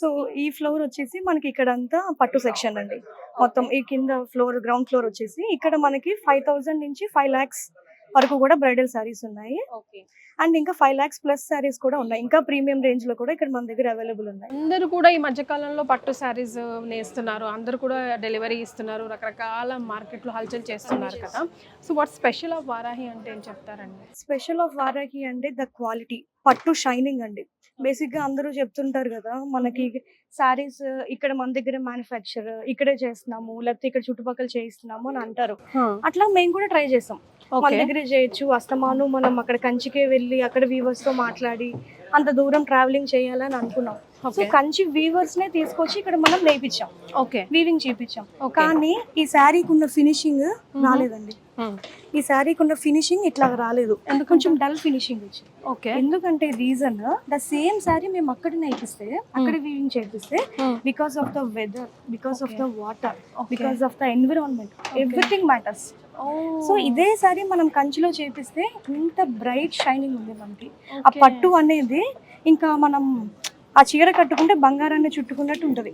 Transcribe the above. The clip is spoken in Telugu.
సో ఈ ఫ్లోర్ వచ్చేసి మనకి ఇక్కడంతా పట్టు సెక్షన్ అండి. మొత్తం ఈ కింద ఫ్లోర్ గ్రౌండ్ ఫ్లోర్ వచ్చేసి ఇక్కడ మనకి 5,000 నుంచి 5 lakhs వరకు కూడా బ్రైడల్ సారీస్ ఉన్నాయి. ఓకే. అండ్ ఇంకా 5 lakhs ప్లస్ సారీస్ కూడా ఉన్నాయి. ఇంకా ప్రీమియం రేంజ్ లో కూడా ఇక్కడ మన దగ్గర అవైలబుల్ ఉన్నాయి. అందరూ కూడా ఈ మధ్య కాలంలో పట్టు శారీస్ నేస్తున్నారు, అందరూ కూడా డెలివరీ ఇస్తున్నారు, రకరకాల మార్కెట్లో హల్చల్ చేస్తున్నారు కదా. So what special of Varahi అంటే ఏం చెప్తారండి? స్పెషల్ ఆఫ్ వారాహి అంటే ద క్వాలిటీ, పట్టు షైనింగ్ అండి. బేసిక్ గా అందరూ చెప్తుంటారు కదా, మనకి సారీస్ ఇక్కడ మన దగ్గర మ్యానుఫ్యాక్చర్ ఇక్కడే చేస్తున్నాము, లేకపోతే ఇక్కడ చుట్టుపక్కల చేయిస్తున్నాము అని అంటారు. అట్లా మేము కూడా ట్రై చేసాం, మన దగ్గరే చేయొచ్చు. అస్తమాను మనం అక్కడ కంచికే వెళ్ళి అక్కడ వీవర్స్ తో మాట్లాడి అంత దూరం ట్రావెలింగ్ చేయాలని అనుకున్నాం. సో కంచి వీవర్స్ నే తీసుకొచ్చి ఇక్కడ మనం నేర్పించాం, ఓకే, వీవింగ్ చేపించాం. కానీ ఈ శారీకి ఉన్న ఫినిషింగ్ రాలేదండి. ఈ శారీకి ఉన్న ఫినిషింగ్ ఇట్లా రాలేదు, కొంచెం డల్ ఫినిషింగ్ వచ్చింది. ఓకే, ఎందుకంటే రీజన్ ద సేమ్ శారీ మేము అక్కడ నేర్పిస్తే అక్కడ వీవింగ్ చేపిస్తే because of the weather, because of the water, because of the environment, everything matters. So ఇదే సారీ మనం కంచిలో చేపిస్తే ఇంత బ్రైట్ షైనింగ్ ఉంది మనకి. ఆ పట్టు అనేది ఇంకా మనం ఆ చీర కట్టుకుంటే బంగారాన్ని చుట్టుకున్నట్టు ఉంటది.